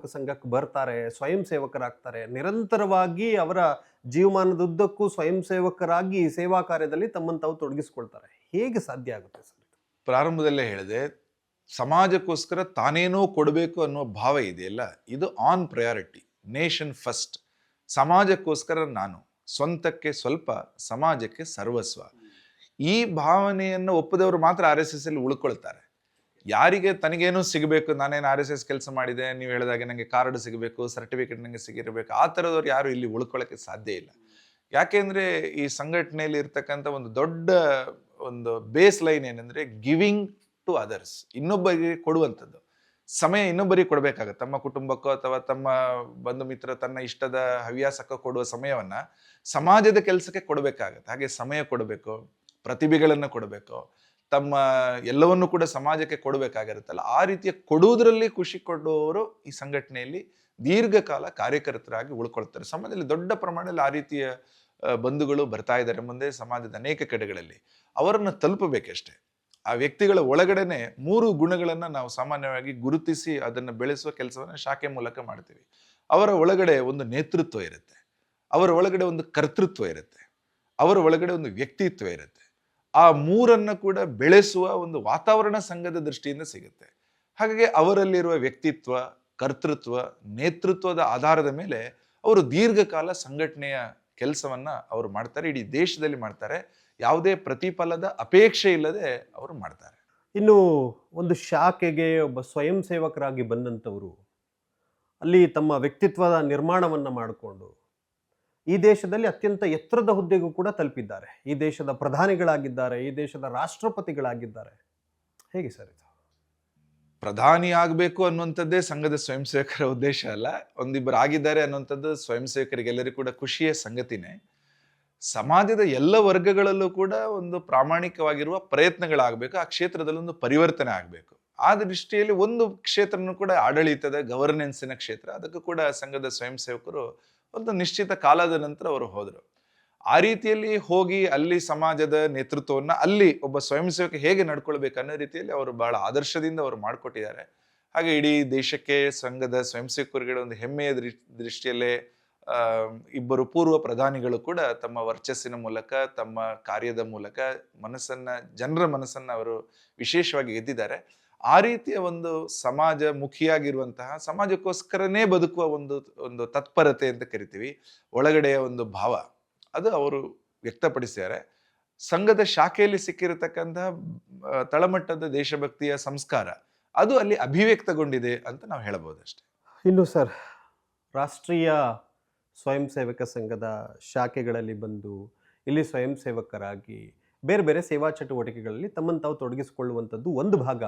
ಸಂಘಕ್ಕೆ ಬರ್ತಾರೆ, ಸ್ವಯಂ ಸೇವಕರಾಗ್ತಾರೆ. ನಿರಂತರವಾಗಿ ಅವರ ಜೀವಮಾನದುದ್ದಕ್ಕೂ ಸ್ವಯಂ ಸೇವಕರಾಗಿ ಸೇವಾ ಕಾರ್ಯದಲ್ಲಿ ತಮ್ಮನ್ನು ತಾವು ತೊಡಗಿಸಿಕೊಳ್ತಾರೆ. ಹೇಗೆ ಸಾಧ್ಯ ಆಗುತ್ತೆ ಸರ್? ಪ್ರಾರಂಭದಲ್ಲೇ ಹೇಳಿದೆ, ಸಮಾಜಕ್ಕೋಸ್ಕರ ತಾನೇನೋ ಕೊಡಬೇಕು ಅನ್ನೋ ಭಾವ ಇದೆಯಲ್ಲ, ಇದು ಆನ್ ಪ್ರಯಾರಿಟಿ. Nation first. ಸಮಾಜಕ್ಕೋಸ್ಕರ ನಾನು, ಸ್ವಂತಕ್ಕೆ ಸ್ವಲ್ಪ, ಸಮಾಜಕ್ಕೆ ಸರ್ವಸ್ವ. ಈ ಭಾವನೆಯನ್ನು ಒಪ್ಪದವರು ಮಾತ್ರ RSS ಅಲ್ಲಿ ಉಳ್ಕೊಳ್ತಾರೆ. ಯಾರಿಗೆ ತನಗೇನೋ ಸಿಗಬೇಕು, ನಾನೇನು RSS ಕೆಲಸ ಮಾಡಿದೆ, ನೀವು ಹೇಳಿದಾಗೆ ನನಗೆ ಕಾರ್ಡ್ ಸಿಗಬೇಕು, ಸರ್ಟಿಫಿಕೇಟ್ ನನಗೆ ಸಿಗಿರಬೇಕು, ಆ ಥರದವ್ರು ಯಾರು ಇಲ್ಲಿ ಉಳ್ಕೊಳ್ಳೋಕ್ಕೆ ಸಾಧ್ಯ ಇಲ್ಲ. ಯಾಕೆಂದ್ರೆ ಈ ಸಂಘಟನೆಯಲ್ಲಿ ಇರ್ತಕ್ಕಂಥ ಒಂದು ದೊಡ್ಡ ಒಂದು ಬೇಸ್ ಲೈನ್ ಏನಂದ್ರೆ ಗಿವಿಂಗ್ ಟು ಅದರ್ಸ್. ಇನ್ನೊಬ್ಬರಿಗೆ ಕೊಡುವಂಥದ್ದು. ಸಮಯ ಇನ್ನೊಬ್ಬರಿಗೆ ಕೊಡಬೇಕಾಗತ್ತೆ. ತಮ್ಮ ಕುಟುಂಬಕ್ಕೋ ಅಥವಾ ತಮ್ಮ ಬಂಧು ಮಿತ್ರ ತನ್ನ ಇಷ್ಟದ ಹವ್ಯಾಸಕ್ಕೋ ಕೊಡುವ ಸಮಯವನ್ನ ಸಮಾಜದ ಕೆಲಸಕ್ಕೆ ಕೊಡಬೇಕಾಗತ್ತೆ. ಹಾಗೆ ಸಮಯ ಕೊಡಬೇಕು, ಪ್ರತಿಭೆಗಳನ್ನು ಕೊಡಬೇಕು, ತಮ್ಮ ಎಲ್ಲವನ್ನೂ ಕೂಡ ಸಮಾಜಕ್ಕೆ ಕೊಡಬೇಕಾಗಿರುತ್ತಲ್ಲ. ಆ ರೀತಿಯ ಕೊಡುವುದರಲ್ಲಿ ಖುಷಿ ಕೊಡುವವರು ಈ ಸಂಘಟನೆಯಲ್ಲಿ ದೀರ್ಘಕಾಲ ಕಾರ್ಯಕರ್ತರಾಗಿ ಉಳ್ಕೊಳ್ತಾರೆ. ಸಮಾಜದಲ್ಲಿ ದೊಡ್ಡ ಪ್ರಮಾಣದಲ್ಲಿ ಆ ರೀತಿಯ ಬಂಧುಗಳು ಬರ್ತಾ ಇದ್ದಾರೆ ಮುಂದೆ ಸಮಾಜದ ಅನೇಕ ಕಡೆಗಳಲ್ಲಿ. ಅವರನ್ನು ತಲುಪಬೇಕಷ್ಟೇ. ಆ ವ್ಯಕ್ತಿಗಳ ಒಳಗಡೆನೆ 3 ಗುಣಗಳನ್ನ ನಾವು ಸಾಮಾನ್ಯವಾಗಿ ಗುರುತಿಸಿ ಅದನ್ನು ಬೆಳೆಸುವ ಕೆಲಸವನ್ನ ಶಾಖೆ ಮೂಲಕ ಮಾಡ್ತೀವಿ. ಅವರ ಒಳಗಡೆ ಒಂದು ನೇತೃತ್ವ ಇರುತ್ತೆ, ಅವರ ಒಳಗಡೆ ಒಂದು ಕರ್ತೃತ್ವ ಇರುತ್ತೆ, ಅವರ ಒಳಗಡೆ ಒಂದು ವ್ಯಕ್ತಿತ್ವ ಇರುತ್ತೆ. ಆ 3ಅನ್ನ ಕೂಡ ಬೆಳೆಸುವ ಒಂದು ವಾತಾವರಣ ಸಂಘದ ದೃಷ್ಟಿಯಿಂದ ಸಿಗುತ್ತೆ. ಹಾಗಾಗಿ ಅವರಲ್ಲಿರುವ ವ್ಯಕ್ತಿತ್ವ, ಕರ್ತೃತ್ವ, ನೇತೃತ್ವದ ಆಧಾರದ ಮೇಲೆ ಅವರು ದೀರ್ಘಕಾಲ ಸಂಘಟನೆಯ ಕೆಲಸವನ್ನ ಅವರು ಮಾಡ್ತಾರೆ. ಇಡೀ ದೇಶದಲ್ಲಿ ಮಾಡ್ತಾರೆ. ಯಾವುದೇ ಪ್ರತಿಫಲದ ಅಪೇಕ್ಷೆ ಇಲ್ಲದೆ ಅವರು ಮಾಡ್ತಾರೆ. ಇನ್ನು ಒಂದು ಶಾಖೆಗೆ ಒಬ್ಬ ಸ್ವಯಂ ಸೇವಕರಾಗಿ ಬಂದಂಥವರು ಅಲ್ಲಿ ತಮ್ಮ ವ್ಯಕ್ತಿತ್ವದ ನಿರ್ಮಾಣವನ್ನ ಮಾಡಿಕೊಂಡು ಈ ದೇಶದಲ್ಲಿ ಅತ್ಯಂತ ಎತ್ತರದ ಹುದ್ದೆಗೂ ಕೂಡ ತಲುಪಿದ್ದಾರೆ. ಈ ದೇಶದ ಪ್ರಧಾನಿಗಳಾಗಿದ್ದಾರೆ, ಈ ದೇಶದ ರಾಷ್ಟ್ರಪತಿಗಳಾಗಿದ್ದಾರೆ. ಹೇಗೆ ಸರ್ ಇದು? ಪ್ರಧಾನಿ ಆಗಬೇಕು ಅನ್ನುವಂಥದ್ದೇ ಸಂಘದ ಸ್ವಯಂ ಸೇವಕರ ಉದ್ದೇಶ ಅಲ್ಲ. ಒಂದಿಬ್ಬರು ಆಗಿದ್ದಾರೆ ಅನ್ನುವಂಥದ್ದು ಸ್ವಯಂ ಸೇವಕರಿಗೆಲ್ಲರಿಗೂ ಕೂಡ ಖುಷಿಯ ಸಂಗತಿನೇ. ಸಮಾಜದ ಎಲ್ಲ ವರ್ಗಗಳಲ್ಲೂ ಕೂಡ ಒಂದು ಪ್ರಾಮಾಣಿಕವಾಗಿರುವ ಪ್ರಯತ್ನಗಳಾಗಬೇಕು. ಆ ಕ್ಷೇತ್ರದಲ್ಲಿ ಒಂದು ಪರಿವರ್ತನೆ ಆಗಬೇಕು. ಆ ದೃಷ್ಟಿಯಲ್ಲಿ ಒಂದು ಕ್ಷೇತ್ರನೂ ಕೂಡ ಆಡಳಿತದ ಗವರ್ನೆನ್ಸಿನ ಕ್ಷೇತ್ರ. ಅದಕ್ಕೂ ಕೂಡ ಸಂಘದ ಸ್ವಯಂ ಸೇವಕರು ಒಂದು ನಿಶ್ಚಿತ ಕಾಲದ ನಂತರ ಅವರು ಹೋದರು. ಆ ರೀತಿಯಲ್ಲಿ ಹೋಗಿ ಅಲ್ಲಿ ಸಮಾಜದ ನೇತೃತ್ವವನ್ನು ಅಲ್ಲಿ ಒಬ್ಬ ಸ್ವಯಂ ಸೇವಕ ಹೇಗೆ ನಡ್ಕೊಳ್ಬೇಕು ಅನ್ನೋ ರೀತಿಯಲ್ಲಿ ಅವರು ಬಹಳ ಆದರ್ಶದಿಂದ ಅವರು ಮಾಡಿಕೊಟ್ಟಿದ್ದಾರೆ. ಹಾಗೆ ಇಡೀ ದೇಶಕ್ಕೆ ಸಂಘದ ಸ್ವಯಂ ಸೇವಕರಿಗೆ ಒಂದು ಹೆಮ್ಮೆಯ ದೃಷ್ಟಿಯಲ್ಲೇ ಇಬ್ಬರು ಪೂರ್ವ ಪ್ರಧಾನಿಗಳು ಕೂಡ ತಮ್ಮ ವರ್ಚಸ್ಸಿನ ಮೂಲಕ, ತಮ್ಮ ಕಾರ್ಯದ ಮೂಲಕ ಜನರ ಮನಸ್ಸನ್ನ ಅವರು ವಿಶೇಷವಾಗಿ ಗೆದ್ದಿದ್ದಾರೆ. ಆ ರೀತಿಯ ಒಂದು ಸಮಾಜ ಮುಖಿಯಾಗಿರುವಂತಹ, ಸಮಾಜಕ್ಕೋಸ್ಕರನೇ ಬದುಕುವ ಒಂದು ತತ್ಪರತೆ ಅಂತ ಕರಿತೀವಿ, ಒಳಗಡೆಯ ಒಂದು ಭಾವ, ಅದು ಅವರು ವ್ಯಕ್ತಪಡಿಸಿದ್ದಾರೆ. ಸಂಘದ ಶಾಖೆಯಲ್ಲಿ ಸಿಕ್ಕಿರತಕ್ಕಂತಹ ತಳಮಟ್ಟದ ದೇಶಭಕ್ತಿಯ ಸಂಸ್ಕಾರ ಅದು ಅಲ್ಲಿ ಅಭಿವ್ಯಕ್ತಗೊಂಡಿದೆ ಅಂತ ನಾವು ಹೇಳಬಹುದಷ್ಟೇ. ಇನ್ನು ಸರ್, ರಾಷ್ಟ್ರೀಯ ಸ್ವಯಂ ಸೇವಕ ಸಂಘದ ಶಾಖೆಗಳಲ್ಲಿ ಬಂದು ಇಲ್ಲಿ ಸ್ವಯಂ ಸೇವಕರಾಗಿ ಬೇರೆ ಬೇರೆ ಸೇವಾ ಚಟುವಟಿಕೆಗಳಲ್ಲಿ ತಮ್ಮನ್ನು ತಾವು ತೊಡಗಿಸಿಕೊಳ್ಳುವಂಥದ್ದು ಒಂದು ಭಾಗ.